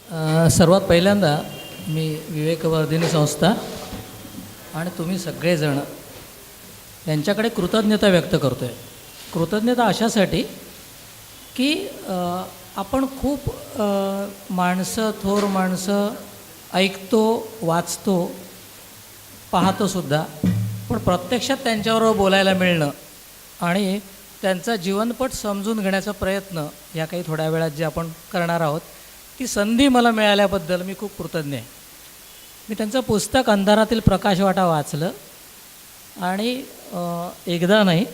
सर्वात पहिल्यांदा मी विवेकवर्धिनी संस्था आणि तुम्ही सगळेजण यांच्याकडे कृतज्ञता व्यक्त करतो आहे. कृतज्ञता अशासाठी की आपण खूप माणसं, थोर माणसं ऐकतो, वाचतो, पाहतोसुद्धा, पण प्रत्यक्षात त्यांच्याबरोबर बोलायला मिळणं आणि त्यांचा जीवनपट समजून घेण्याचा प्रयत्न या काही थोड्या वेळात जे आपण करणार आहोत, ती संधी मला मिळाल्याबद्दल मी खूप कृतज्ञ आहे. मी त्यांचं पुस्तक अंधारातील प्रकाशवाटा वाचलं आणि एकदा नाही,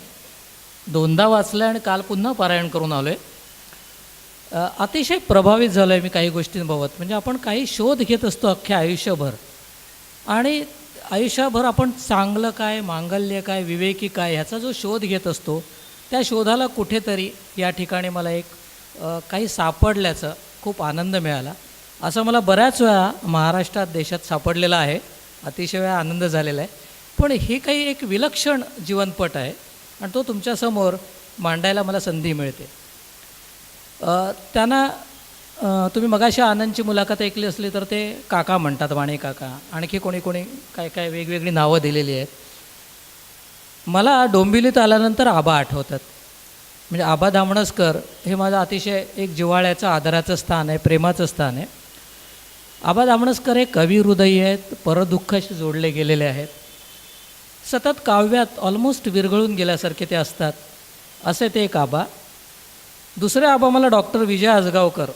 दोनदा वाचलं आणि काल पुन्हा पारायण करून आलो आहे. अतिशय प्रभावित झालो आहे मी काही गोष्टींबाबत. म्हणजे आपण काही शोध घेत असतो अख्ख्या आयुष्यभर, आणि आयुष्यभर आपण चांगलं काय, मांगल्य काय, विवेकी काय ह्याचा जो शोध घेत असतो, त्या शोधाला कुठेतरी या ठिकाणी मला एक काही सापडल्याचा खूप आनंद मिळाला. असं मला बऱ्याच वेळा महाराष्ट्रात, देशात सापडलेला आहे, अतिशय वेळा आनंद झालेला आहे. पण हे काही एक विलक्षण जीवनपट आहे आणि तो तुमच्यासमोर मांडायला मला संधी मिळते. त्यांना तुम्ही मगाशी आनंदची मुलाखत ऐकली असली तर ते काका म्हणतात, वाणे काका. आणखी कोणी कोणी काय काय वेगवेगळी नावं दिलेली आहेत. मला डोंबिवलीत आल्यानंतर आबा आठवतात. म्हणजे आबा धामणसकर हे माझं अतिशय एक जिव्हाळ्याचं, आदराचं स्थान आहे, प्रेमाचं स्थान आहे. आबा धामणसकर हे कवी हृदयी आहेत, परदुःखाशी जोडले गेलेले आहेत. सतत काव्यात ऑलमोस्ट विरघळून गेल्यासारखे ते असतात, असे ते एक आबा. दुसरे आबा मला डॉक्टर विजय आजगावकर,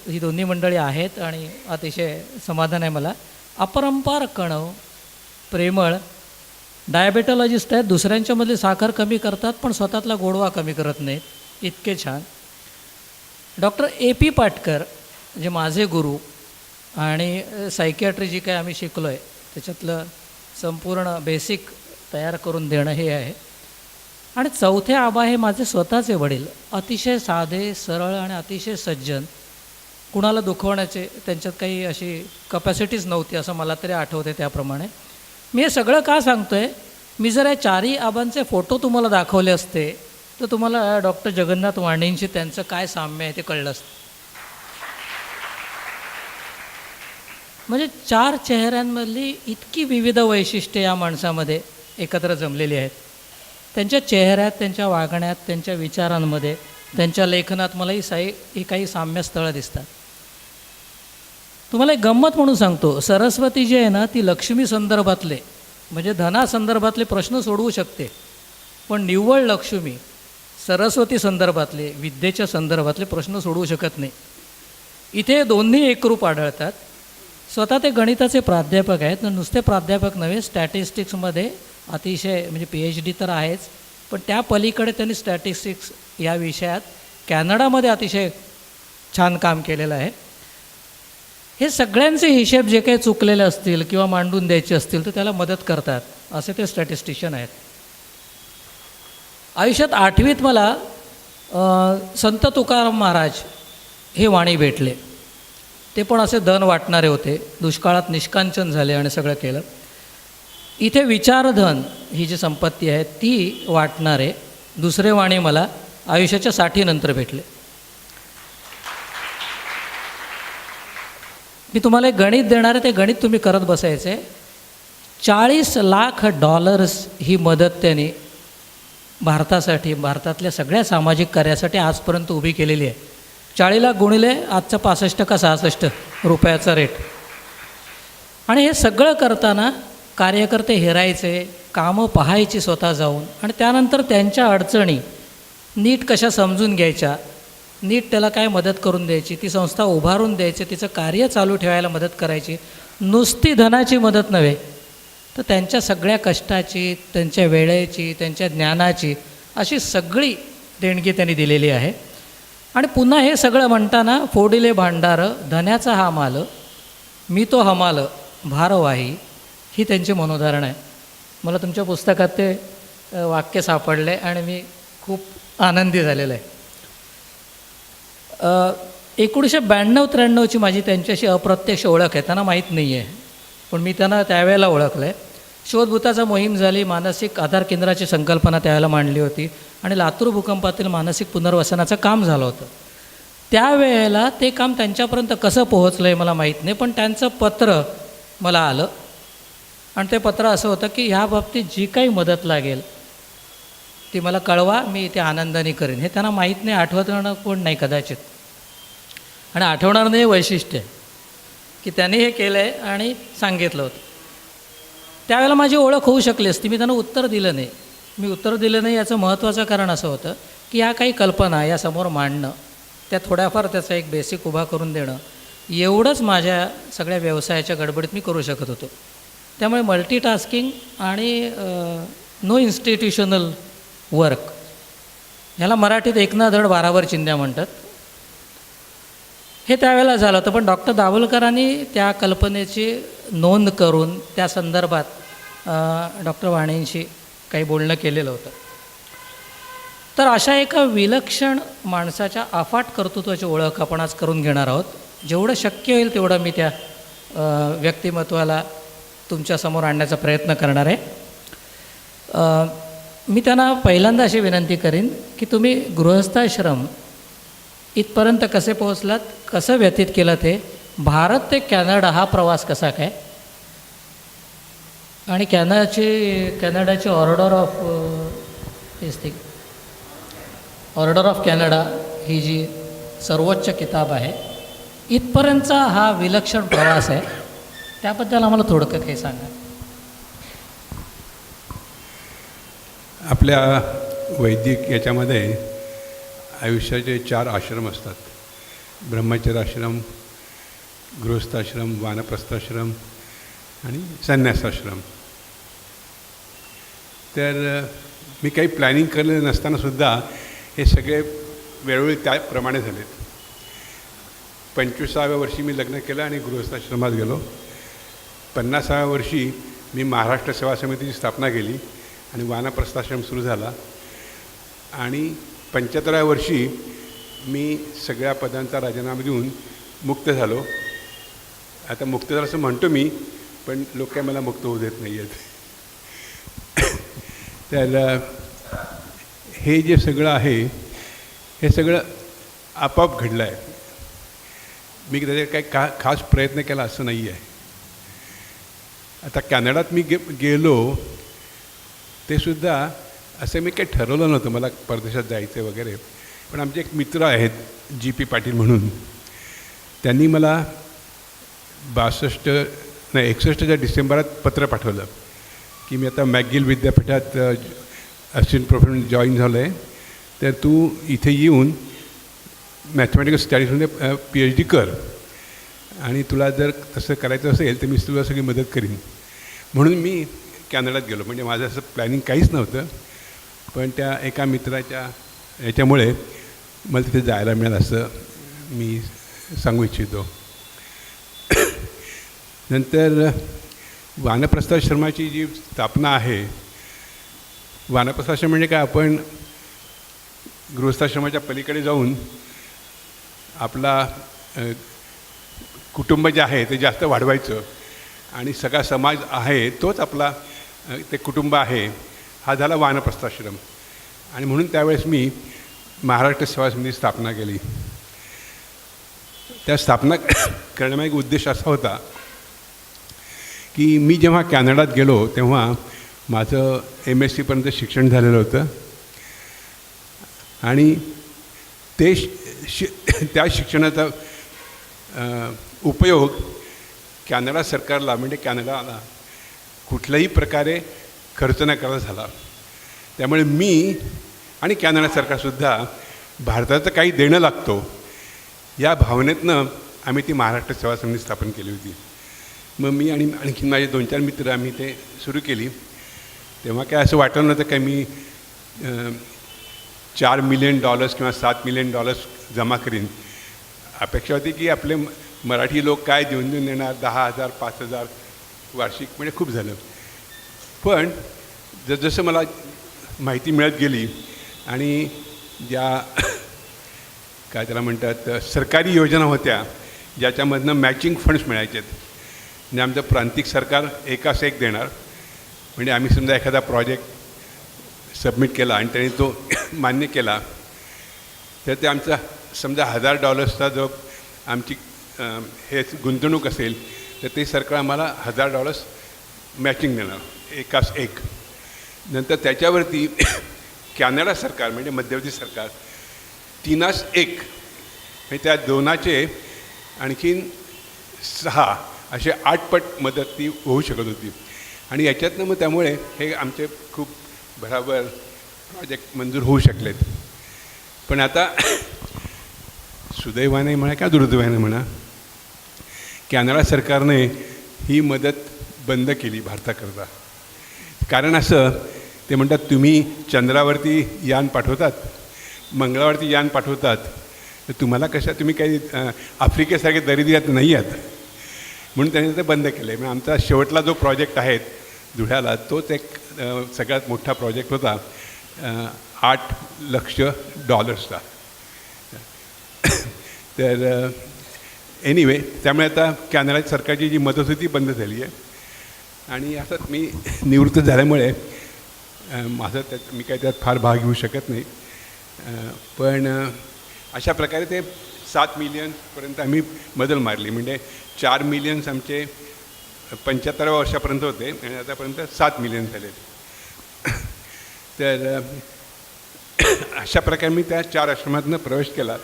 ही दोन्ही मंडळी आहेत आणि अतिशय समाधान आहे मला. अपरंपार कणव, प्रेमळ, डायबेटॉलॉजिस्ट आहेत. दुसऱ्यांच्यामधली साखर कमी करतात पण स्वतःतला गोडवा कमी करत नाहीत, इतके छान. डॉक्टर ए पी पाटकर जे माझे गुरु, आणि सायकियाट्री जी काय आम्ही शिकलो आहे त्याच्यातलं संपूर्ण बेसिक तयार करून देणं हे आहे. आणि चौथे आबा हे माझे स्वतःचे वडील, अतिशय साधे, सरळ आणि अतिशय सज्जन. कुणाला दुखवण्याचे त्यांच्यात काही अशी कपॅसिटीज नव्हती, असं मला तरी आठवते. त्याप्रमाणे मी हे सगळं का सांगतो आहे, मी जर या चारही आबांचे फोटो तुम्हाला दाखवले असते तर तुम्हाला डॉक्टर जगन्नाथ वाणींशी त्यांचं काय साम्य आहे ते कळलं असतं. म्हणजे चार चेहऱ्यांमधली इतकी विविध वैशिष्ट्ये या माणसामध्ये एकत्र जमलेली आहेत. त्यांच्या चेहऱ्यात, त्यांच्या वागण्यात, त्यांच्या विचारांमध्ये, त्यांच्या लेखनात मलाही ही काही साम्यस्थळं दिसतात. तुम्हाला एक गंमत म्हणून सांगतो. सरस्वती जी आहे ना, ती लक्ष्मी संदर्भातले, म्हणजे धनासंदर्भातले प्रश्न सोडवू शकते, पण निव्वळ लक्ष्मी सरस्वती संदर्भातले, विद्येच्या संदर्भातले प्रश्न सोडवू शकत नाही. इथे दोन्ही एकरूप आढळतात. स्वतः ते गणिताचे प्राध्यापक आहेत. नुसते प्राध्यापक नव्हे, स्टॅटिस्टिक्समध्ये अतिशय, म्हणजे PhD तर आहेच, पण त्या पलीकडे त्यांनी स्टॅटिस्टिक्स या विषयात कॅनडामध्ये अतिशय छान काम केलेलं आहे. हे सगळ्यांचे हिशेब जे काही चुकलेले असतील किंवा मांडून द्यायचे असतील तर त्याला मदत करतात, असे ते स्टॅटिस्टिशियन आहेत. आयुष्यात 8वीत मला संत तुकाराम महाराज हे वाणी भेटले. ते पण असे धन वाटणारे होते, दुष्काळात निष्कांचन झाले आणि सगळं केलं. इथे विचारधन ही जी संपत्ती आहे ती वाटणारे दुसरे वाणी मला आयुष्याच्या 60नंतर भेटले. मी तुम्हाला एक गणित देणार आहे, ते गणित तुम्ही करत बसायचे. $40 लाख ही मदत त्यांनी भारतासाठी, भारतातल्या सगळ्या सामाजिक कार्यासाठी आजपर्यंत उभी केलेली आहे. 40 लाख गुणिले आजचा 65 का 66 रुपयाचा रेट. आणि हे सगळं करताना कार्यकर्ते हेरायचे, कामं पाहायची स्वतः जाऊन, आणि त्यानंतर त्यांच्या अडचणी नीट कशा समजून घ्यायच्या, नीट त्याला काय मदत करून द्यायची, ती संस्था उभारून द्यायची, तिचं कार्य चालू ठेवायला मदत करायची. नुसती धनाची मदत नव्हे, तर त्यांच्या सगळ्या कष्टाची, त्यांच्या वेळेची, त्यांच्या ज्ञानाची अशी सगळी देणगी त्यांनी दिलेली आहे. आणि पुन्हा हे सगळं म्हणताना, फोडिले भांडार धन्याचा हा माल, मी तो हमाल भारवाही, ही त्यांची मनोधारण आहे. मला तुमच्या पुस्तकात ते वाक्य सापडले आणि मी खूप आनंदी झालेलं आहे. 1992-93ची माझी त्यांच्याशी अप्रत्यक्ष ओळख आहे. त्यांना माहीत नाही आहे, पण मी त्यांना त्यावेळेला ओळखलं आहे. शोधभूताचा मोहीम झाली, मानसिक आधार केंद्राची संकल्पना त्यावेळेला मांडली होती आणि लातूर भूकंपातील मानसिक पुनर्वसनाचं काम झालं होतं. त्यावेळेला ते काम त्यांच्यापर्यंत कसं पोहोचलं आहे मला माहीत नाही, पण त्यांचं पत्र मला आलं आणि ते पत्र असं होतं की ह्या बाबतीत जी काही मदत लागेल ती मला कळवा, मी ते आनंदाने करेन. हे त्यांना माहीत नाही, आठवणं पण नाही कदाचित, आणि आठवणार नाही वैशिष्ट्य की त्यांनी हे केलं आहे आणि सांगितलं होतं. त्यावेळेला माझी ओळख होऊ शकली असती, मी त्यांना उत्तर दिलं नाही. मी उत्तर दिलं नाही याचं महत्त्वाचं कारण असं होतं की या काही कल्पना यासमोर मांडणं, त्या थोड्याफार त्याचा एक बेसिक उभा करून देणं, एवढंच माझ्या सगळ्या व्यवसायाच्या गडबडीत मी करू शकत होतो. त्यामुळे मल्टीटास्किंग आणि नो इन्स्टिट्युशनल वर्क, ह्याला मराठीत एक ना धड 12वर चिंध्या म्हणतात, हे त्यावेळेला झालं होतं. पण डॉक्टर दाभोलकरांनी त्या कल्पनेची नोंद करून त्या संदर्भात डॉक्टर वाणेंशी काही बोलणं केलेलं होतं. तर अशा एका विलक्षण माणसाच्या अफाट कर्तृत्वाची ओळख आपण आज करून घेणार आहोत. जेवढं शक्य होईल तेवढं मी त्या व्यक्तिमत्वाला तुमच्यासमोर आणण्याचा प्रयत्न करणार आहे. मी त्यांना पहिल्यांदा अशी विनंती करीन की तुम्ही गृहस्थाश्रम इथपर्यंत कसे पोहोचलात, कसं व्यतीत केलं, ते भारत ते कॅनडा हा प्रवास कसा काय, आणि कॅनडाची ऑर्डर ऑफ कॅनडा ही जी सर्वोच्च किताब आहे, इथपर्यंतचा हा विलक्षण प्रवास आहे, त्याबद्दल आम्हाला थोडकं काही सांगा. आपल्या वैदिक याच्यामध्ये आयुष्याचे 4 आश्रम असतात: ब्रह्मचर्य आश्रम, गृहस्थाश्रम, वानप्रस्थाश्रम आणि संन्यासाश्रम. तर मी काही प्लॅनिंग केलेलं नसतानासुद्धा हे सगळे वेळोवेळी त्याप्रमाणे झालेत. 25व्या वर्षी मी लग्न केलं आणि गृहस्थाश्रमात गेलो. 50व्या वर्षी मी महाराष्ट्र सेवा समितीची स्थापना केली आणि वानप्रस्थाश्रम सुरू झाला. आणि 75व्या वर्षी मी सगळ्या पदांचा राजीनामा देऊन मुक्त झालो. आता मुक्त झालं असं म्हणतो मी, पण लोक काय मला मुक्त होऊ देत नाही आहेत. तर हे जे सगळं आहे हे सगळं आपोआप घडलं आहे. मी त्याच्यात काही खास प्रयत्न केला असं नाही आहे. आता कॅनडात मी गेलो ते सुद्धा असं मी काही ठरवलं नव्हतं मला परदेशात जायचं वगैरे. पण आमचे एक मित्र आहेत GP पाटील म्हणून, त्यांनी मला 61 डिसेंबरात पत्र पाठवलं की मी आता मॅकगिल विद्यापीठात असिस्टंट प्रोफेसर जॉईन झालो आहे, तर तू इथे येऊन मॅथमॅटिकल स्टडीजमध्ये PhD कर, आणि तुला जर तसं करायचं असेल तर मी तुला सगळी मदत करीन. म्हणून मी कॅनडात गेलो. म्हणजे माझं असं प्लॅनिंग काहीच नव्हतं, पण त्या एका मित्राच्या याच्यामुळे मला तिथे जायला मिळालं असं मी सांगू इच्छितो. नंतर वानप्रस्थाश्रमाची जी स्थापना आहे, वानप्रस्थाश्रम म्हणजे काय, आपण गृहस्थाश्रमाच्या पलीकडे जाऊन आपला कुटुंब जे आहे ते जास्त वाढवायचं, आणि सगळा समाज आहे तोच आपला ते कुटुंब आहे, हा झाला वानप्रस्थाश्रम. आणि म्हणून त्यावेळेस मी महाराष्ट्र सेवा समितीची स्थापना केली. त्या स्थापना करण्यामागे उद्देश असा होता की मी जेव्हा कॅनडात गेलो तेव्हा माझं MSc पर्यंत शिक्षण झालेलं होतं, आणि ते त्या शिक्षणाचा उपयोग कॅनडा सरकारला, म्हणजे कॅनडाला कुठल्याही प्रकारे खर्च न करायला झाला. त्यामुळे मी आणि कॅनडा सरकारसुद्धा भारताचं काही देणं लागतो या भावनेतनं आम्ही ती महाराष्ट्र सेवा समिती स्थापन केली होती. मग मी आणि आणखी माझे 2-4 मित्र आम्ही ते सुरू केली. तेव्हा काय असं वाटलं नव्हतं काय मी $4 मिलियन किंवा $7 मिलियन जमा करीन. अपेक्षा होती की आपले मराठी लोक काय देऊन देणार, 10,000 5,000 वार्षिक, म्हणजे खूप झालं. पण जसं मला माहिती मिळत गेली आणि ज्या काय त्याला म्हणतात सरकारी योजना होत्या ज्याच्यामधनं मॅचिंग फंड्स मिळायचे, म्हणजे आमचं प्रांतिक सरकार एकास एक देणार. म्हणजे आम्ही समजा एखादा प्रोजेक्ट सबमिट केला आणि त्याने तो मान्य केला तर ते आमचा समजा $1000चा जो आमची हे गुंतवणूक असेल तर ते सरकार आम्हाला $1000 मॅचिंग देणार एकास एक. नंतर त्याच्यावरती कॅनडा सरकार म्हणजे मध्यवर्ती सरकार 3:1 म्हणजे त्या 2चे आणखीन 6 असे 8 पट मदत ती होऊ शकत होती. आणि याच्यातनं मग त्यामुळे हे आमचे खूप बरोबर प्रोजेक्ट मंजूर होऊ शकलेत. पण आता सुदैवाने म्हणा किंवा दुर्दैवाने म्हणा कॅनडा सरकारने ही मदत बंद केली भारताकरता. कारण असं ते म्हणतात तुम्ही चंद्रावरती यान पाठवतात, मंगळावरती यान पाठवतात, तर तुम्हाला तुम्ही काही आफ्रिकेसारखे दरिद्र्यात नाही आहात म्हणून त्यांनी ते बंद केलं आहे. म्हणजे आमचा शेवटला जो प्रोजेक्ट आहे धुळ्याला तोच एक सगळ्यात मोठा प्रोजेक्ट होता $8 लाख. तर एनिवे त्यामुळे आता कॅनडा सरकारची जी मदत होती ती बंद झाली आहे. आणि असंच मी निवृत्त झाल्यामुळे माझं मी काही त्यात फार भाग घेऊ शकत नाही. पण अशा प्रकारे ते 7 मिलियनपर्यंत आम्ही बदल मारली. म्हणजे 4 मिलियन आमचे 75व्या वर्षापर्यंत होते आणि आतापर्यंत 7 मिलियन झाले. तर अशा प्रकारे मी त्या 4 आश्रमातून प्रवेश केला,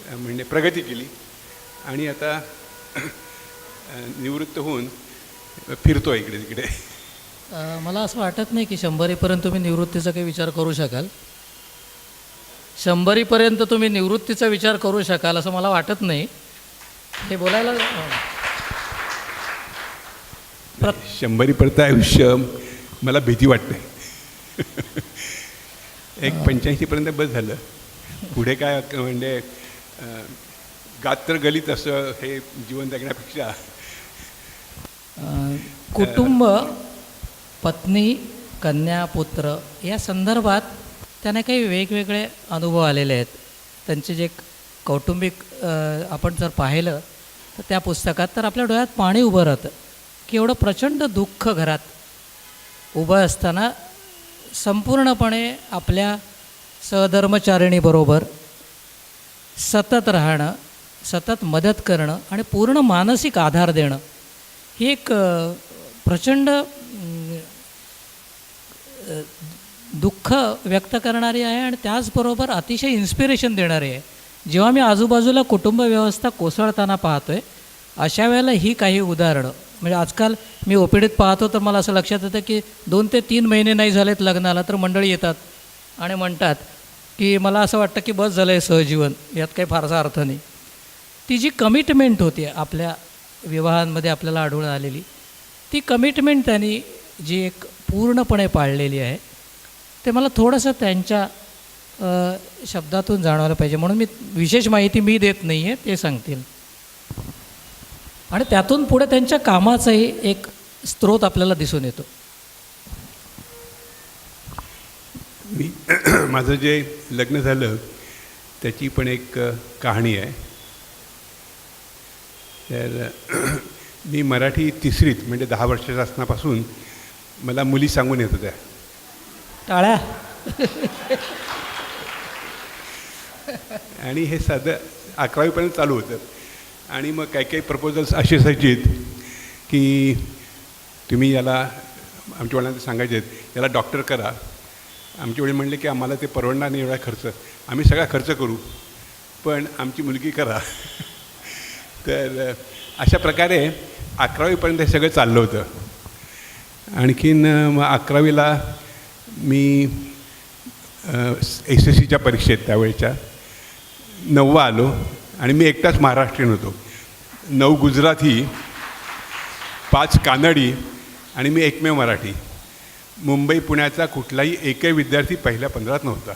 म्हणजे प्रगती केली. आणि आता निवृत्त होऊन फिरतो इकडे तिकडे. मला असं वाटत नाही की 100पर्यंत तुम्ही निवृत्तीचा काही विचार करू शकाल. 100पर्यंत तुम्ही निवृत्तीचा विचार करू शकाल असं मला वाटत नाही. हे बोलायला 100पर्यंत आयुष्य मला भीती वाटते. एक 85पर्यंत बस झालं. पुढे काय म्हणजे गात्र गलित असं हे जीवन जगण्यापेक्षा कुटुंब, पत्नी, कन्या, पुत्र या संदर्भात त्यांना काही वेगवेगळे अनुभव आलेले आहेत. त्यांचे जे कौटुंबिक आपण जर पाहिलं तर त्या पुस्तकात तर आपल्या डोळ्यात पाणी उभं राहतं की एवढं प्रचंड दुःख घरात उभं असताना संपूर्णपणे आपल्या सहधर्मचारिणीबरोबर सतत राहणं, सतत मदत करणं आणि पूर्ण मानसिक आधार देणं ही एक प्रचंड दुःख व्यक्त करणारी आहे आणि त्याचबरोबर अतिशय इन्स्पिरेशन देणारी आहे. जेव्हा मी आजूबाजूला कुटुंब व्यवस्था कोसळताना पाहतो आहे अशा वेळेला ही काही उदाहरणं म्हणजे आजकाल मी ओपीडीत पाहतो तर मला असं लक्षात येतं की 2 ते 3 महिने नाही झालेत लग्नाला तर मंडळी येतात आणि म्हणतात की मला असं वाटतं की बस झालं आहे सहजीवन, यात काही फारसा अर्थ नाही. ती जी कमिटमेंट होती आपल्या विवाहांमध्ये आपल्याला आढळून आलेली ती कमिटमेंट त्यांनी जी एक पूर्णपणे पाळलेली आहे ते मला थोडंसं त्यांच्या शब्दातून जाणवलं पाहिजे. म्हणून मी विशेष माहिती मी देत नाही आहे, ते सांगतील. आणि त्यातून पुढे त्यांच्या कामाचाही एक स्रोत आपल्याला दिसून येतो. मी माझं जे लग्न झालं त्याची पण एक कहाणी आहे. तर मी मराठी 3रीत म्हणजे 10 वर्षाचा असण्यापासून मला मुली सांगून येत होत्या. टाळ्या. आणि हे साधं 11वीपर्यंत चालू होतं. आणि मग काही काही प्रपोजल्स असे असायचे की तुम्ही याला आमच्या वडिलांना सांगायचे याला डॉक्टर करा. आमचे वडील म्हणले की आम्हाला ते परवडणार नाही एवढा खर्च, आम्ही सगळा खर्च करू पण आमची मुलगी करा. तर अशा प्रकारे 11वीपर्यंत हे सगळं चाललं होतं. आणखीन मग 11वीला मी SSCच्या परीक्षेत त्यावेळेच्या 9वा आलो आणि मी एकटाच महाराष्ट्रीयन होतो. 9 गुजराती, 5 कानडी आणि मी एकमेव मराठी. मुंबई पुण्याचा कुठलाही एकही विद्यार्थी पहिल्या 15त नव्हता.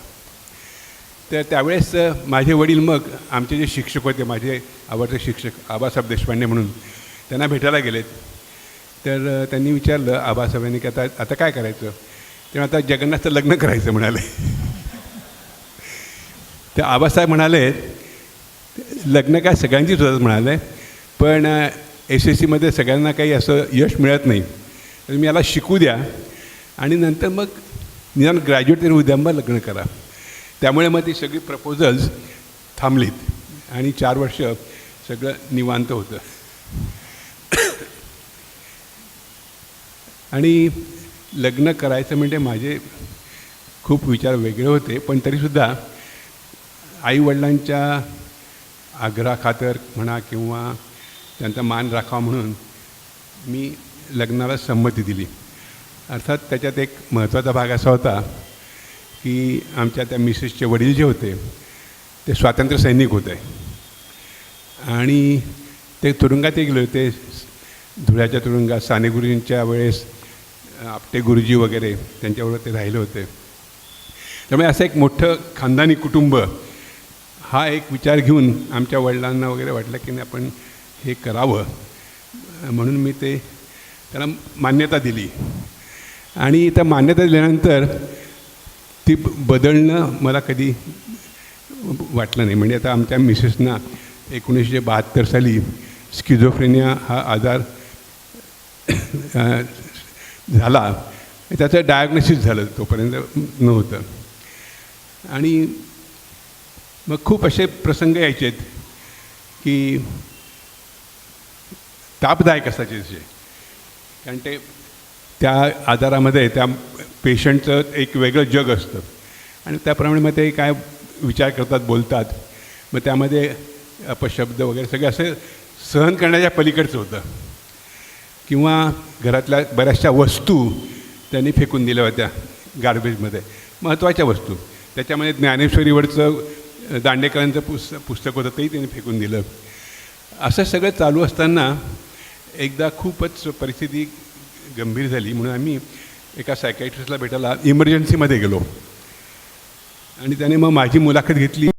तर त्यावेळेस माझे वडील मग आमचे जे शिक्षक होते, माझे आवडते शिक्षक आबासाहेब देशपांडे म्हणून, त्यांना भेटायला गेलेत. तर त्यांनी विचारलं आबासाहेबांनी की आता काय करायचं. तेव्हा आता जगन्नाथचं लग्न करायचं म्हणाले. तर आबासाहेब म्हणाले लग्न काय सगळ्यांचीच होतात म्हणाले, पण SSCमध्ये सगळ्यांना काही असं यश मिळत नाही, तर मी याला शिकू द्या आणि नंतर मग निदान ग्रॅज्युएट तरी उद्या मग लग्न करा. त्यामुळे मग ती सगळी प्रपोजल्स थांबलीत आणि 4 वर्ष सगळं निवांत होतं. आणि लग्न करायचं म्हणजे माझे खूप विचार वेगळे होते, पण तरीसुद्धा आईवडिलांच्या आग्रहाखातर म्हणा किंवा त्यांचा मान राखावा म्हणून मी लग्नाला संमती दिली. अर्थात त्याच्यात एक महत्त्वाचा भाग असा होता की आमच्या त्या मिसेसचे वडील जे होते ते स्वातंत्र्य सैनिक होते आणि ते तुरुंगात गेले होते. धुळ्याच्या तुरुंगात साने गुरुजींच्या वेळेस आपटे गुरुजी वगैरे त्यांच्याबरोबर ते राहिले होते. त्यामुळे असं एक मोठं खानदानी कुटुंब हा एक विचार घेऊन आमच्या वडिलांना वगैरे वाटलं की नाही आपण हे करावं, म्हणून मी ते त्याला मान्यता दिली. आणि त्या मान्यता दिल्यानंतर ती बदलणं मला कधी वाटलं नाही. म्हणजे आता आमच्या मिसेसना 1972 साली स्किझोफ्रेनिया हा आजार झाला. त्याचं डायग्नोसिस झालं, तोपर्यंत नव्हतं. आणि मग खूप असे प्रसंग यायचे की तापदायक असायचे तसे, कारण ते त्या आजारामध्ये त्या पेशंटचं एक वेगळं जग असतं आणि त्याप्रमाणे मग ते काय विचार करतात, बोलतात. मग त्यामध्ये अपशब्द वगैरे सगळे असे सहन करण्याच्या पलीकडचं होतं. किंवा घरातल्या बऱ्याचशा वस्तू त्यांनी फेकून दिल्या होत्या गार्बेजमध्ये, महत्त्वाच्या वस्तू. त्याच्यामध्ये ज्ञानेश्वरीवरचं दांडेकरांचं पुस्तक होतं, तेही त्यांनी फेकून दिलं. असं सगळं चालू असताना एकदा खूपच परिस्थिती गंभीर झाली, म्हणून आम्ही एका सायकॅट्रिस्टला भेटायला इमर्जन्सीमध्ये गेलो आणि त्याने मग माझी मुलाखत घेतली.